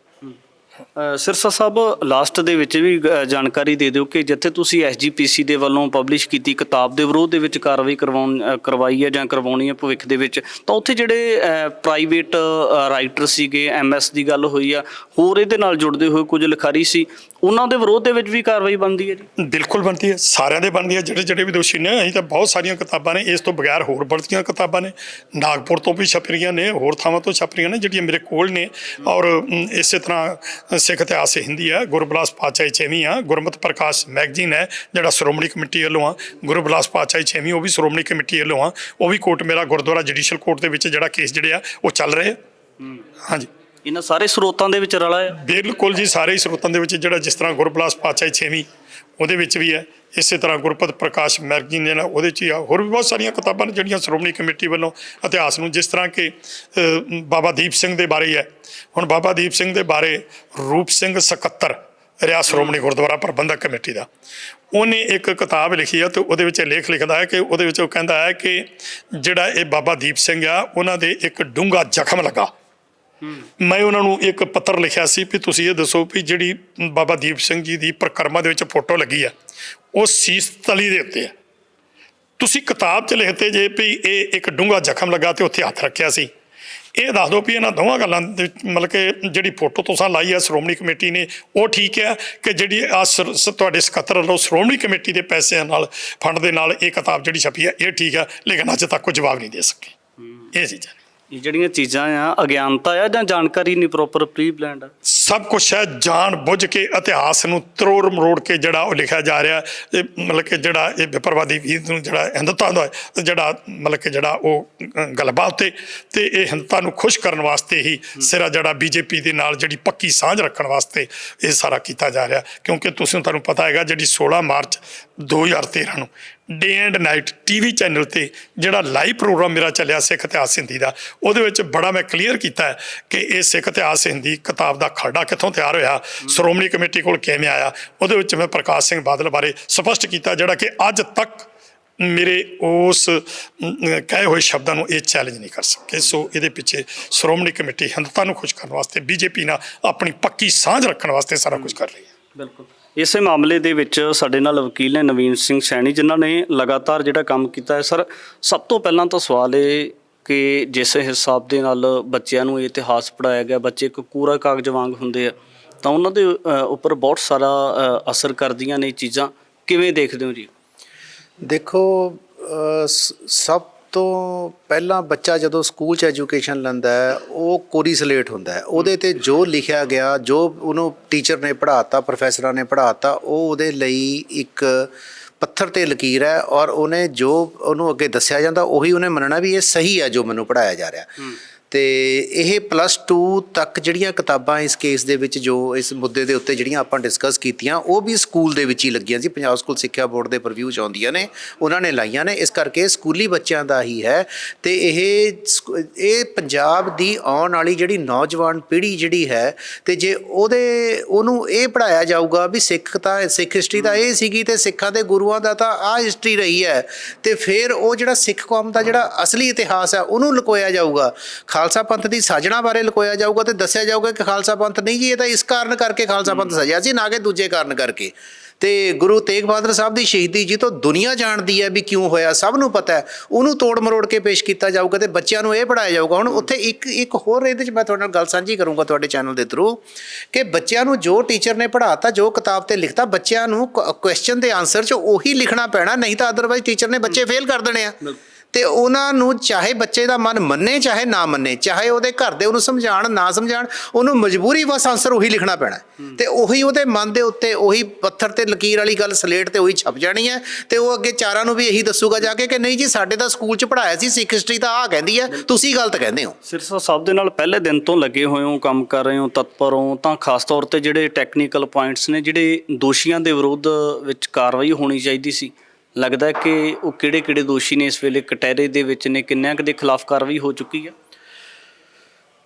ਸਿਰਸਾ ਸਾਹਿਬ, ਲਾਸਟ ਦੇ ਵਿੱਚ ਵੀ ਜਾਣਕਾਰੀ ਦੇ ਦਿਓ ਕਿ ਜਿੱਥੇ ਤੁਸੀਂ SGPC ਦੇ ਵੱਲੋਂ ਪਬਲਿਸ਼ ਕੀਤੀ ਕਿਤਾਬ ਦੇ ਵਿਰੋਧ ਦੇ ਵਿੱਚ ਕਾਰਵਾਈ ਕਰਵਾਈ ਹੈ ਜਾਂ ਕਰਵਾਉਣੀ ਹੈ ਭਵਿੱਖ ਦੇ ਵਿੱਚ, ਤਾਂ ਉੱਥੇ ਜਿਹੜੇ ਪ੍ਰਾਈਵੇਟ ਰਾਈਟਰ ਸੀਗੇ, MS ਦੀ ਗੱਲ ਹੋਈ ਆ, ਹੋਰ ਇਹਦੇ ਨਾਲ ਜੁੜਦੇ ਹੋਏ ਕੁਝ ਲਿਖਾਰੀ ਸੀ, ਉਹਨਾਂ ਦੇ ਵਿਰੋਧ ਦੇ ਵਿੱਚ ਵੀ ਕਾਰਵਾਈ ਬਣਦੀ ਹੈ ਜੀ? ਬਿਲਕੁਲ ਬਣਦੀ ਹੈ, ਸਾਰਿਆਂ ਦੇ ਬਣਦੀ ਹੈ। ਜਿਹੜੇ ਵੀ ਦੋਸ਼ੀ ਨੇ, ਅਸੀਂ ਤਾਂ ਬਹੁਤ ਸਾਰੀਆਂ ਕਿਤਾਬਾਂ ਨੇ, ਇਸ ਤੋਂ ਬਗੈਰ ਹੋਰ ਬੜੀਆਂ ਕਿਤਾਬਾਂ ਨੇ, ਨਾਗਪੁਰ ਤੋਂ ਵੀ ਛਪ ਰਹੀਆਂ ਨੇ, ਹੋਰ ਥਾਵਾਂ ਤੋਂ ਛਪ ਰਹੀਆਂ ਨੇ ਜਿਹੜੀਆਂ ਮੇਰੇ ਕੋਲ ਨੇ। ਔਰ ਇਸੇ ਤਰ੍ਹਾਂ ਸਿੱਖ ਇਤਿਹਾਸ ਹਿੰਦੀ ਹੈ, ਗੁਰਬਿਲਾਸ ਪਾਤਸ਼ਾਹੀ 6ਵੀਂ ਆ, ਗੁਰਮਤਿ ਪ੍ਰਕਾਸ਼ ਮੈਗਜ਼ੀਨ ਹੈ ਜਿਹੜਾ ਸ਼੍ਰੋਮਣੀ ਕਮੇਟੀ ਵੱਲੋਂ ਆ, ਗੁਰਬਿਲਾਸ ਪਾਤਸ਼ਾਹੀ 6ਵੀਂ ਉਹ ਵੀ ਸ਼੍ਰੋਮਣੀ ਕਮੇਟੀ ਵੱਲੋਂ ਆ, ਉਹ ਵੀ ਕੋਰਟ ਮੇਰਾ ਗੁਰਦੁਆਰਾ ਜੁਡੀਸ਼ੀਅਲ ਕੋਰਟ ਦੇ ਵਿੱਚ ਜਿਹੜਾ ਕੇਸ ਜਿਹੜੇ ਆ ਉਹ ਚੱਲ ਰਹੇ ਆ। ਹਾਂਜੀ, ਇਹਨਾਂ ਸਾਰੇ ਸਰੋਤਾਂ ਦੇ ਵਿੱਚ ਰਲਾ ਆ। ਬਿਲਕੁਲ ਜੀ, ਸਾਰੇ ਹੀ ਸਰੋਤਾਂ ਦੇ ਵਿੱਚ ਜਿਹੜਾ ਜਿਸ ਤਰ੍ਹਾਂ ਗੁਰਬਿਲਾਸ ਪਾਤਸ਼ਾਹੀ 6ਵੀਂ ਉਹਦੇ ਵਿੱਚ ਵੀ ਹੈ, ਇਸੇ ਤਰ੍ਹਾਂ ਗੁਰਪਤ ਪ੍ਰਕਾਸ਼ ਮੈਗਜ਼ੀਨ ਨੇ ਨਾ ਉਹਦੇ 'ਚ ਹੀ ਆ। ਹੋਰ ਵੀ ਬਹੁਤ ਸਾਰੀਆਂ ਕਿਤਾਬਾਂ ਨੇ ਜਿਹੜੀਆਂ ਸ਼੍ਰੋਮਣੀ ਕਮੇਟੀ ਵੱਲੋਂ ਇਤਿਹਾਸ ਨੂੰ, ਜਿਸ ਤਰ੍ਹਾਂ ਕਿ ਬਾਬਾ ਦੀਪ ਸਿੰਘ ਦੇ ਬਾਰੇ ਹੈ। ਹੁਣ ਬਾਬਾ ਦੀਪ ਸਿੰਘ ਦੇ ਬਾਰੇ ਰੂਪ ਸਿੰਘ ਸਕੱਤਰ ਰਿਹਾ ਸ਼੍ਰੋਮਣੀ ਗੁਰਦੁਆਰਾ ਪ੍ਰਬੰਧਕ ਕਮੇਟੀ ਦਾ, ਉਹਨੇ ਇੱਕ ਕਿਤਾਬ ਲਿਖੀ ਆ ਤੇ ਉਹਦੇ ਵਿੱਚ ਲੇਖ ਲਿਖਦਾ ਹੈ ਕਿ ਉਹਦੇ ਵਿੱਚ ਉਹ ਕਹਿੰਦਾ ਹੈ ਕਿ ਜਿਹੜਾ ਇਹ ਬਾਬਾ ਦੀਪ ਸਿੰਘ ਆ ਉਹਨਾਂ ਦੇ ਇੱਕ ਡੂੰਘਾ ਜ਼ਖਮ ਲੱਗਾ। ਮੈਂ ਉਹਨਾਂ ਨੂੰ ਇੱਕ ਪੱਤਰ ਲਿਖਿਆ ਸੀ ਵੀ ਤੁਸੀਂ ਇਹ ਦੱਸੋ ਵੀ ਜਿਹੜੀ ਬਾਬਾ ਦੀਪ ਸਿੰਘ ਜੀ ਦੀ ਪ੍ਰਕਰਮਾਂ ਦੇ ਵਿੱਚ ਫੋਟੋ ਲੱਗੀ ਆ ਉਹ ਸੀਸ ਤਲੀ ਦੇ ਉੱਤੇ ਆ, ਤੁਸੀਂ ਕਿਤਾਬ 'ਚ ਲਿਖਦੇ ਜੇ ਵੀ ਇਹ ਇੱਕ ਡੂੰਘਾ ਜ਼ਖਮ ਲੱਗਾ ਤੇ ਉੱਥੇ ਹੱਥ ਰੱਖਿਆ ਸੀ। ਇਹ ਦੱਸ ਦਿਓ ਵੀ ਇਹਨਾਂ ਦੋਵਾਂ ਗੱਲਾਂ ਦੇ ਵਿੱਚ ਮਤਲਬ ਕਿ ਜਿਹੜੀ ਫੋਟੋ ਤੁਸੀਂ ਲਾਈ ਆ ਸ਼੍ਰੋਮਣੀ ਕਮੇਟੀ ਨੇ ਉਹ ਠੀਕ ਹੈ ਕਿ ਜਿਹੜੀ ਆ ਤੁਹਾਡੇ ਸਕੱਤਰ ਵੱਲੋਂ ਸ਼੍ਰੋਮਣੀ ਕਮੇਟੀ ਦੇ ਪੈਸਿਆਂ ਨਾਲ ਫੰਡ ਦੇ ਨਾਲ ਇਹ ਕਿਤਾਬ ਜਿਹੜੀ ਛਪੀ ਆ ਇਹ ਠੀਕ ਹੈ, ਲੇਕਿਨ ਅੱਜ ਤੱਕ ਕੋਈ ਜਵਾਬ ਨਹੀਂ ਦੇ ਸਕੇ। ਇਹ ਚੀਜ਼ਾਂ ਇਹ ਜਿਹੜੀਆਂ ਚੀਜ਼ਾਂ ਆ ਅਗਿਆਨਤਾ ਆ ਜਾਂ ਜਾਣਕਾਰੀ ਨਹੀਂ ਪ੍ਰੋਪਰ ਪ੍ਰੀ ਪਲਾਨਡ ਆ? ਸਭ ਕੁਛ ਹੈ, ਜਾਣ ਬੁੱਝ ਕੇ ਇਤਿਹਾਸ ਨੂੰ ਤਰੋੜ ਮਰੋੜ ਕੇ ਜਿਹੜਾ ਉਹ ਲਿਖਿਆ ਜਾ ਰਿਹਾ। ਇਹ ਮਤਲਬ ਕਿ ਜਿਹੜਾ ਇਹ ਵਿਪਰਵਾਦੀ ਵੀਰ ਨੂੰ ਜਿਹੜਾ ਹਿੰਦੂਤਾ ਦਾ ਜਿਹੜਾ ਮਤਲਬ ਕਿ ਜਿਹੜਾ ਉਹ ਗਲਬਾ ਉੱਤੇ ਤੇ ਇਹ ਹਿੰਦੂਤਾ ਨੂੰ ਖੁਸ਼ ਕਰਨ ਵਾਸਤੇ ਹੀ ਸਿਰਾ ਜਿਹੜਾ BJP ਦੇ ਨਾਲ ਜਿਹੜੀ ਪੱਕੀ ਸਾਂਝ ਰੱਖਣ ਵਾਸਤੇ ਇਹ ਸਾਰਾ ਕੀਤਾ ਜਾ ਰਿਹਾ। ਕਿਉਂਕਿ ਤੁਹਾਨੂੰ ਪਤਾ ਹੈਗਾ ਜਿਹੜੀ 16 ਮਾਰਚ 2013 ਨੂੰ day and night TV channel 'ਤੇ ਜਿਹੜਾ ਲਾਈਵ ਪ੍ਰੋਗਰਾਮ ਮੇਰਾ ਚੱਲਿਆ ਸਿੱਖ ਇਤਿਹਾਸ ਹਿੰਦੀ ਦਾ, ਉਹਦੇ ਵਿੱਚ ਬੜਾ ਮੈਂ ਕਲੀਅਰ ਕੀਤਾ ਕਿ ਇਹ ਸਿੱਖ ਇਤਿਹਾਸ ਹਿੰਦੀ ਕਿਤਾਬ ਦਾ ਖਾੜਾ ਕਿੱਥੋਂ ਤਿਆਰ ਹੋਇਆ, ਸ਼੍ਰੋਮਣੀ ਕਮੇਟੀ ਕੋਲ ਕਿਵੇਂ ਆਇਆ। ਉਹਦੇ ਵਿੱਚ ਮੈਂ ਪ੍ਰਕਾਸ਼ ਸਿੰਘ ਬਾਦਲ ਬਾਰੇ ਸਪਸ਼ਟ ਕੀਤਾ ਜਿਹੜਾ ਕਿ ਅੱਜ ਤੱਕ ਮੇਰੇ ਉਸ ਕਹੇ ਹੋਏ ਸ਼ਬਦਾਂ ਨੂੰ ਇਹ ਚੈਲੰਜ ਨਹੀਂ ਕਰ ਸਕੇ। ਸੋ ਇਹਦੇ ਪਿੱਛੇ ਸ਼੍ਰੋਮਣੀ ਕਮੇਟੀ ਹਿੰਦੂਤਾ ਨੂੰ ਖੁਸ਼ ਕਰਨ ਵਾਸਤੇ BJP ਨਾਲ ਆਪਣੀ ਪੱਕੀ ਸਾਂਝ ਰੱਖਣ ਵਾਸਤੇ ਸਾਰਾ ਕੁਝ ਕਰ ਰਹੀ ਹੈ। ਬਿਲਕੁਲ। ਇਸੇ ਮਾਮਲੇ ਦੇ ਵਿੱਚ ਸਾਡੇ ਨਾਲ ਵਕੀਲ ਨੇ ਨਵੀਨ ਸਿੰਘ ਸੈਣੀ, ਜਿਨ੍ਹਾਂ ਨੇ ਲਗਾਤਾਰ ਜਿਹੜਾ ਕੰਮ ਕੀਤਾ ਹੈ। ਸਰ, ਸਭ ਤੋਂ ਪਹਿਲਾਂ ਤਾਂ ਸਵਾਲ ਇਹ ਕਿ ਜਿਸ ਹਿਸਾਬ ਦੇ ਨਾਲ ਬੱਚਿਆਂ ਨੂੰ ਇਹ ਇਤਿਹਾਸ ਪੜ੍ਹਾਇਆ ਗਿਆ, ਬੱਚੇ ਇੱਕ ਕੂੜਾ ਕਾਗਜ਼ ਵਾਂਗ ਹੁੰਦੇ ਆ, ਤਾਂ ਉਹਨਾਂ ਦੇ ਉੱਪਰ ਬਹੁਤ ਸਾਰਾ ਅਸਰ ਕਰਦੀਆਂ ਨੇ ਚੀਜ਼ਾਂ, ਕਿਵੇਂ ਦੇਖਦੇ ਹੋ ਜੀ? ਦੇਖੋ, ਸਭ ਤੋਂ ਪਹਿਲਾਂ ਬੱਚਾ ਜਦੋਂ ਸਕੂਲ 'ਚ ਐਜੂਕੇਸ਼ਨ ਲੈਂਦਾ ਹੈ ਉਹ ਕੋਰੀ ਸਲੇਟ ਹੁੰਦਾ ਹੈ। ਉਹਦੇ 'ਤੇ ਜੋ ਲਿਖਿਆ ਗਿਆ, ਜੋ ਉਹਨੂੰ ਟੀਚਰ ਨੇ ਪੜ੍ਹਾਤਾ, ਪ੍ਰੋਫੈਸਰਾਂ ਨੇ ਪੜ੍ਹਾਤਾ, ਉਹ ਉਹਦੇ ਲਈ ਇੱਕ ਪੱਥਰ 'ਤੇ ਲਕੀਰ ਹੈ ਔਰ ਉਹਨੇ ਜੋ ਉਹਨੂੰ ਅੱਗੇ ਦੱਸਿਆ ਜਾਂਦਾ ਉਹੀ ਉਹਨੇ ਮੰਨਣਾ ਵੀ ਇਹ ਸਹੀ ਹੈ ਜੋ ਮੈਨੂੰ ਪੜ੍ਹਾਇਆ ਜਾ ਰਿਹਾ। ਅਤੇ ਇਹ +2 ਤੱਕ ਜਿਹੜੀਆਂ ਕਿਤਾਬਾਂ ਇਸ ਕੇਸ ਦੇ ਵਿੱਚ ਜੋ ਇਸ ਮੁੱਦੇ ਦੇ ਉੱਤੇ ਜਿਹੜੀਆਂ ਆਪਾਂ ਡਿਸਕਸ ਕੀਤੀਆਂ ਉਹ ਵੀ ਸਕੂਲ ਦੇ ਵਿੱਚ ਹੀ ਲੱਗੀਆਂ ਸੀ। ਪੰਜਾਬ ਸਕੂਲ ਸਿੱਖਿਆ ਬੋਰਡ ਦੇ ਪਰਵਿਊ 'ਚ ਆਉਂਦੀਆਂ ਨੇ, ਉਹਨਾਂ ਨੇ ਲਾਈਆਂ ਨੇ। ਇਸ ਕਰਕੇ ਸਕੂਲੀ ਬੱਚਿਆਂ ਦਾ ਹੀ ਹੈ ਅਤੇ ਇਹ ਪੰਜਾਬ ਦੀ ਆਉਣ ਵਾਲੀ ਜਿਹੜੀ ਨੌਜਵਾਨ ਪੀੜ੍ਹੀ ਜਿਹੜੀ ਹੈ, ਅਤੇ ਜੇ ਉਹਨੂੰ ਇਹ ਪੜ੍ਹਾਇਆ ਜਾਊਗਾ ਵੀ ਸਿੱਖ ਹਿਸਟਰੀ ਤਾਂ ਇਹ ਸੀਗੀ ਅਤੇ ਸਿੱਖਾਂ ਦੇ ਗੁਰੂਆਂ ਦਾ ਤਾਂ ਆਹ ਹਿਸਟਰੀ ਰਹੀ ਹੈ, ਅਤੇ ਫਿਰ ਉਹ ਜਿਹੜਾ ਸਿੱਖ ਕੌਮ ਦਾ ਜਿਹੜਾ ਅਸਲੀ ਇਤਿਹਾਸ ਹੈ ਉਹਨੂੰ ਲੁਕੋਇਆ ਜਾਊਗਾ, ਖਾਲਸਾ ਪੰਥ ਦੀ ਸਾਜਣਾ ਬਾਰੇ ਲੁਕੋਇਆ ਜਾਊਗਾ ਅਤੇ ਦੱਸਿਆ ਜਾਊਗਾ ਕਿ ਖਾਲਸਾ ਪੰਥ ਨਹੀਂ ਜੀ, ਇਹ ਤਾਂ ਇਸ ਕਾਰਨ ਕਰਕੇ ਖਾਲਸਾ ਪੰਥ ਸਜਿਆ ਸੀ, ਨਾ ਕਿ ਦੂਜੇ ਕਾਰਨ ਕਰਕੇ। ਅਤੇ ਗੁਰੂ ਤੇਗ ਬਹਾਦਰ ਸਾਹਿਬ ਦੀ ਸ਼ਹੀਦੀ ਜੀ ਤੋਂ ਦੁਨੀਆ ਜਾਣਦੀ ਹੈ ਵੀ ਕਿਉਂ ਹੋਇਆ, ਸਭ ਨੂੰ ਪਤਾ ਹੈ, ਉਹਨੂੰ ਤੋੜ ਮਰੋੜ ਕੇ ਪੇਸ਼ ਕੀਤਾ ਜਾਊਗਾ ਅਤੇ ਬੱਚਿਆਂ ਨੂੰ ਇਹ ਪੜ੍ਹਾਇਆ ਜਾਊਗਾ। ਹੁਣ ਉੱਥੇ ਇੱਕ ਹੋਰ ਇਹਦੇ 'ਚ ਮੈਂ ਤੁਹਾਡੇ ਨਾਲ ਗੱਲ ਸਾਂਝੀ ਕਰੂੰਗਾ ਤੁਹਾਡੇ ਚੈਨਲ ਦੇ ਥਰੂ ਕਿ ਬੱਚਿਆਂ ਨੂੰ ਜੋ ਟੀਚਰ ਨੇ ਪੜ੍ਹਾਤਾ, ਜੋ ਕਿਤਾਬ 'ਤੇ ਲਿਖਤਾ, ਬੱਚਿਆਂ ਨੂੰ ਕੁਐਸਚਨ ਦੇ ਆਨਸਰ 'ਚ ਉਹੀ ਲਿਖਣਾ ਪੈਣਾ, ਨਹੀਂ ਤਾਂ ਅਦਰਵਾਈਜ਼ ਟੀਚਰ ਨੇ ਬੱਚੇ ਫੇਲ ਕਰ ਦੇਣੇ ਆ। ਅਤੇ ਉਹਨਾਂ ਨੂੰ ਚਾਹੇ ਬੱਚੇ ਦਾ ਮਨ ਮੰਨੇ ਚਾਹੇ ਨਾ ਮੰਨੇ, ਚਾਹੇ ਉਹਦੇ ਘਰ ਦੇ ਉਹਨੂੰ ਸਮਝਾਉਣ ਨਾ ਸਮਝਾਉਣ, ਉਹਨੂੰ ਮਜਬੂਰੀ ਬਸ ਆਨਸਰ ਉਹੀ ਲਿਖਣਾ ਪੈਣਾ ਅਤੇ ਉਹੀ ਉਹਦੇ ਮਨ ਦੇ ਉੱਤੇ ਉਹੀ ਪੱਥਰ 'ਤੇ ਲਕੀਰ ਵਾਲੀ ਗੱਲ ਸਲੇਟ 'ਤੇ ਉਹੀ ਛਪ ਜਾਣੀ ਹੈ ਅਤੇ ਉਹ ਅੱਗੇ ਚਾਰਾਂ ਨੂੰ ਵੀ ਇਹੀ ਦੱਸੂਗਾ ਜਾ ਕੇ ਕਿ ਨਹੀਂ ਜੀ ਸਾਡੇ ਤਾਂ ਸਕੂਲ 'ਚ ਪੜ੍ਹਾਇਆ ਸੀ, ਸਿੱਖ ਹਿਸਟਰੀ ਤਾਂ ਆਹ ਕਹਿੰਦੀ ਹੈ, ਤੁਸੀਂ ਗਲਤ ਕਹਿੰਦੇ ਹੋ। ਸਿਰਸਾ ਸਾਹਿਬ ਦੇ ਨਾਲ ਪਹਿਲੇ ਦਿਨ ਤੋਂ ਲੱਗੇ ਹੋਏ ਹੋ, ਕੰਮ ਕਰ ਰਹੇ ਹੋ, ਤਤਪਰ ਹੋ, ਤਾਂ ਖਾਸ ਤੌਰ 'ਤੇ ਜਿਹੜੇ ਟੈਕਨੀਕਲ ਪੁਆਇੰਟਸ ਨੇ, ਜਿਹੜੇ ਦੋਸ਼ੀਆਂ ਦੇ ਵਿਰੁੱਧ ਵਿੱਚ ਕਾਰਵਾਈ ਹੋਣੀ ਚਾਹੀਦੀ ਸੀ, ਲੱਗਦਾ ਕਿ ਉਹ ਕਿਹੜੇ ਦੋਸ਼ੀ ਨੇ ਇਸ ਵੇਲੇ ਕਟਹਿਰੇ ਦੇ ਵਿੱਚ ਨੇ, ਕਿੰਨਿਆਂ ਕੁ ਦੇ ਖਿਲਾਫ ਕਾਰਵਾਈ ਹੋ ਚੁੱਕੀ ਹੈ?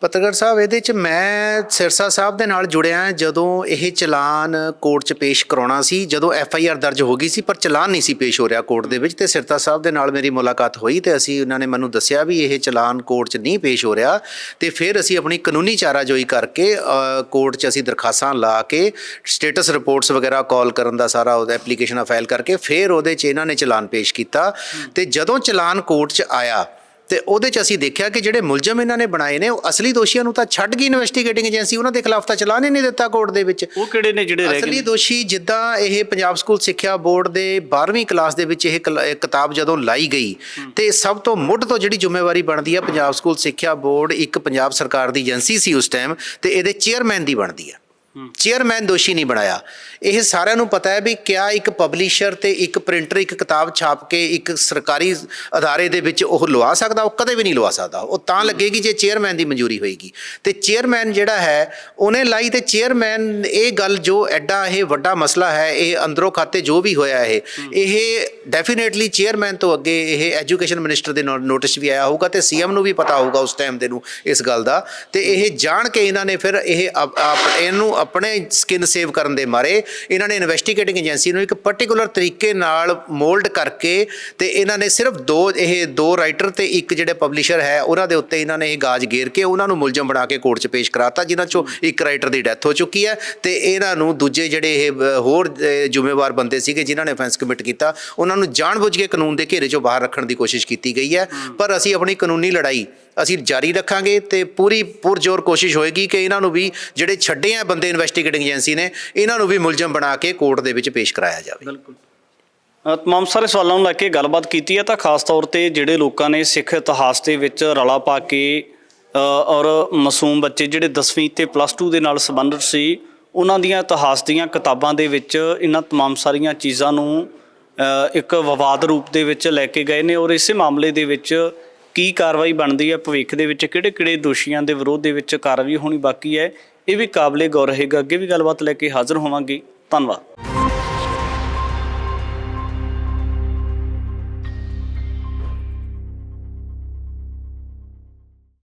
ਪੱਤਰਕਾਰ ਸਾਹਿਬ, ਇਹਦੇ 'ਚ ਮੈਂ ਸਿਰਸਾ ਸਾਹਿਬ ਦੇ ਨਾਲ ਜੁੜਿਆ ਜਦੋਂ ਇਹ ਚਲਾਨ ਕੋਰਟ 'ਚ ਪੇਸ਼ ਕਰਾਉਣਾ ਸੀ, ਜਦੋਂ FIR ਦਰਜ ਹੋ ਗਈ ਸੀ ਪਰ ਚਲਾਨ ਨਹੀਂ ਸੀ ਪੇਸ਼ ਹੋ ਰਿਹਾ ਕੋਰਟ ਦੇ ਵਿੱਚ, ਅਤੇ ਸਿਰਸਾ ਸਾਹਿਬ ਦੇ ਨਾਲ ਮੇਰੀ ਮੁਲਾਕਾਤ ਹੋਈ ਅਤੇ ਉਹਨਾਂ ਨੇ ਮੈਨੂੰ ਦੱਸਿਆ ਵੀ ਇਹ ਚਲਾਨ ਕੋਰਟ 'ਚ ਨਹੀਂ ਪੇਸ਼ ਹੋ ਰਿਹਾ, ਅਤੇ ਫਿਰ ਅਸੀਂ ਆਪਣੀ ਕਾਨੂੰਨੀ ਚਾਰਾਜੋਈ ਕਰਕੇ ਕੋਰਟ 'ਚ ਅਸੀਂ ਦਰਖਾਸਤਾਂ ਲਾ ਕੇ ਸਟੇਟਸ ਰਿਪੋਰਟਸ ਵਗੈਰਾ ਕਾਲ ਕਰਨ ਦਾ ਸਾਰਾ ਉਹਦਾ ਐਪਲੀਕੇਸ਼ਨਾਂ ਫਾਈਲ ਕਰਕੇ ਫਿਰ ਉਹਦੇ 'ਚ ਇਹਨਾਂ ਨੇ ਚਲਾਨ ਪੇਸ਼ ਕੀਤਾ। ਅਤੇ ਜਦੋਂ ਚਲਾਨ ਕੋਰਟ 'ਚ ਆਇਆ ਅਤੇ ਉਹਦੇ 'ਚ ਅਸੀਂ ਦੇਖਿਆ ਕਿ ਜਿਹੜੇ ਮੁਲਜ਼ਮ ਇਹਨਾਂ ਨੇ ਬਣਾਏ ਨੇ ਉਹ ਅਸਲੀ ਦੋਸ਼ੀਆਂ ਨੂੰ ਤਾਂ ਛੱਡ ਗਈ ਇਨਵੈਸਟੀਗੇਟਿੰਗ ਏਜੰਸੀ, ਉਹਨਾਂ ਦੇ ਖਿਲਾਫ ਤਾਂ ਚਲਾਨ ਹੀ ਨਹੀਂ ਦਿੱਤਾ ਕੋਰਟ ਦੇ ਵਿੱਚ। ਉਹ ਕਿਹੜੇ ਨੇ ਜਿਹੜੇ ਰਹਿ ਗਏ? ਅਸਲੀ ਦੋਸ਼ੀ ਜਿੱਦਾਂ ਇਹ ਪੰਜਾਬ ਸਕੂਲ ਸਿੱਖਿਆ ਬੋਰਡ ਦੇ 12ਵੀਂ ਕਲਾਸ ਦੇ ਵਿੱਚ ਇਹ ਕਿਤਾਬ ਜਦੋਂ ਲਾਈ ਗਈ ਅਤੇ ਸਭ ਤੋਂ ਮੁੱਢ ਤੋਂ ਜਿਹੜੀ ਜ਼ਿੰਮੇਵਾਰੀ ਬਣਦੀ ਹੈ, ਪੰਜਾਬ ਸਕੂਲ ਸਿੱਖਿਆ ਬੋਰਡ ਇੱਕ ਪੰਜਾਬ ਸਰਕਾਰ ਦੀ ਏਜੰਸੀ ਸੀ ਉਸ ਟਾਈਮ, ਅਤੇ ਇਹਦੇ ਚੇਅਰਮੈਨ ਦੀ ਬਣਦੀ ਹੈ। ਚੇਅਰਮੈਨ ਦੋਸ਼ੀ ਨਹੀਂ ਬਣਾਇਆ। ਇਹ ਸਾਰਿਆਂ ਨੂੰ ਪਤਾ ਹੈ ਵੀ ਕਿਆ ਇੱਕ ਪਬਲਿਸ਼ਰ ਤੇ ਇੱਕ ਪ੍ਰਿੰਟਰ ਇੱਕ ਕਿਤਾਬ ਛਾਪ ਕੇ ਇੱਕ ਸਰਕਾਰੀ ਅਦਾਰੇ ਦੇ ਵਿੱਚ ਉਹ ਲਵਾ ਸਕਦਾ? ਉਹ ਕਦੇ ਵੀ ਨਹੀਂ ਲਵਾ ਸਕਦਾ। ਉਹ ਤਾਂ ਲੱਗੇਗੀ ਜੇ ਚੇਅਰਮੈਨ ਦੀ ਮਨਜ਼ੂਰੀ ਹੋਏਗੀ। ਤੇ ਚੇਅਰਮੈਨ ਜਿਹੜਾ ਹੈ ਉਹਨੇ ਲਾਈ, ਤੇ ਚੇਅਰਮੈਨ ਇਹ ਗੱਲ ਜੋ ਐਡਾ ਇਹ ਵੱਡਾ ਮਸਲਾ ਹੈ, ਇਹ ਅੰਦਰੋਂ ਖਾਤੇ ਜੋ ਵੀ ਹੋਇਆ ਇਹ ਡੈਫੀਨੇਟਲੀ ਚੇਅਰਮੈਨ ਤੋਂ ਅੱਗੇ ਇਹ ਐਜੂਕੇਸ਼ਨ ਮਿਨਿਸਟਰ ਦੇ ਨੋਟਿਸ ਵੀ ਆਇਆ ਹੋਊਗਾ ਤੇ ਸੀਐਮ ਨੂੰ ਵੀ ਪਤਾ ਹੋਊਗਾ ਉਸ ਟਾਈਮ ਦੇ ਨੂੰ ਇਸ ਗੱਲ ਦਾ। ਤੇ ਇਹ ਜਾਣ ਕੇ ਇਹਨਾਂ ਨੇ ਫਿਰ ਇਹਨੂੰ ਆਪਣੇ ਸਕਿਨ ਸੇਵ ਕਰਨ ਦੇ ਮਾਰੇ ਇਹਨਾਂ ਨੇ ਇਨਵੈਸਟੀਗੇਟਿੰਗ ਏਜੰਸੀ ਨੂੰ ਇੱਕ ਪਾਰਟਿਕੂਲਰ ਤਰੀਕੇ ਨਾਲ ਮੋਲਡ ਕਰਕੇ ਤੇ ਇਹਨਾਂ ਨੇ ਸਿਰਫ ਦੋ ਰਾਈਟਰ ਤੇ ਇੱਕ ਜਿਹੜੇ ਪਬਲਿਸ਼ਰ ਹੈ ਉਹਨਾਂ ਦੇ ਉੱਤੇ ਇਹਨਾਂ ਨੇ ਇਹ ਗਾਜ ਗੇਰ ਕੇ ਉਹਨਾਂ ਨੂੰ ਮੁਲਜ਼ਮ ਬਣਾ ਕੇ ਕੋਰਟ 'ਚ ਪੇਸ਼ ਕਰਾਤਾ, ਜਿਨ੍ਹਾਂ 'ਚੋਂ ਇੱਕ ਰਾਈਟਰ ਦੀ ਡੈਥ ਹੋ ਚੁੱਕੀ ਹੈ ਤੇ ਇਹਨਾਂ ਨੂੰ ਦੂਜੇ ਜਿਹੜੇ ਇਹ ਹੋਰ ਜ਼ਿੰਮੇਵਾਰ ਬੰਦੇ ਸੀਗੇ ਜਿਨ੍ਹਾਂ ਨੇ ਅਫੈਂਸ ਕਮਿਟ ਕੀਤਾ ਉਹਨਾਂ ਨੂੰ ਜਾਣਬੁੱਝ ਕੇ ਕਾਨੂੰਨ ਦੇ ਘੇਰੇ 'ਚੋਂ ਬਾਹਰ ਰੱਖਣ ਦੀ ਕੋਸ਼ਿਸ਼ ਕੀਤੀ ਗਈ ਹੈ। ਪਰ ਅਸੀਂ ਆਪਣੀ ਕਾਨੂੰਨੀ ਲੜਾਈ ਅਸੀਂ ਜਾਰੀ ਰੱਖਾਂਗੇ ਤੇ ਪੂਰੀ ਪੁਰਜ਼ੋਰ ਕੋਸ਼ਿਸ਼ ਹੋਏਗੀ ਕਿ ਇਹਨਾਂ ਨੂੰ ਵੀ ਜਿਹੜੇ ਛੱਡੇ ਆ ਬੰਦੇ ਇਨਵੈਸਟੀਗੇਟਿੰਗ ਏਜੰਸੀ ਨੇ ਇਹਨਾਂ ਨੂੰ ਵੀ ਮੁਲਜ਼ਮ ਬਣਾ ਕੇ ਕੋਰਟ ਦੇ ਵਿੱਚ ਪੇਸ਼ ਕਰਾਇਆ ਜਾਵੇ। ਬਿਲਕੁਲ ਤਮਾਮ ਸਾਰੇ ਸਵਾਲਾਂ ਨੂੰ ਲੈ ਕੇ ਗੱਲਬਾਤ ਕੀਤੀ ਹੈ ਤਾਂ ਖਾਸ ਤੌਰ ਤੇ ਜਿਹੜੇ ਲੋਕਾਂ ਨੇ ਸਿੱਖ ਇਤਿਹਾਸ ਦੇ ਵਿੱਚ ਰਲਾ ਪਾ ਕੇ ਔਰ ਮਾਸੂਮ ਬੱਚੇ ਜਿਹੜੇ 10ਵੀਂ ਤੇ +2 ਦੇ ਨਾਲ ਸੰਬੰਧਿਤ ਸੀ ਉਹਨਾਂ ਦੀਆਂ ਇਤਿਹਾਸ ਦੀਆਂ ਕਿਤਾਬਾਂ ਦੇ ਵਿੱਚ ਇਹਨਾਂ ਤਮਾਮ ਸਾਰੀਆਂ ਚੀਜ਼ਾਂ ਨੂੰ ਇੱਕ ਵਿਵਾਦ ਰੂਪ ਦੇ ਵਿੱਚ ਲੈ ਕੇ ਗਏ ਨੇ ਔਰ ਇਸੇ ਮਾਮਲੇ ਦੇ ਵਿੱਚ ਕੀ ਕਾਰਵਾਈ ਬਣਦੀ ਹੈ, ਭਵਿੱਖ ਦੇ ਵਿੱਚ ਕਿਹੜੇ ਦੋਸ਼ੀਆਂ ਦੇ ਵਿਰੋਧ ਦੇ ਵਿੱਚ ਕਾਰਵਾਈ ਹੋਣੀ ਬਾਕੀ ਹੈ, ਇਹ ਵੀ ਕਾਬਲੇ ਗੌਰ ਰਹੇਗਾ। ਅੱਗੇ ਵੀ ਗੱਲਬਾਤ ਲੈ ਕੇ ਹਾਜ਼ਰ ਹੋਵਾਂਗੇ। ਧੰਨਵਾਦ।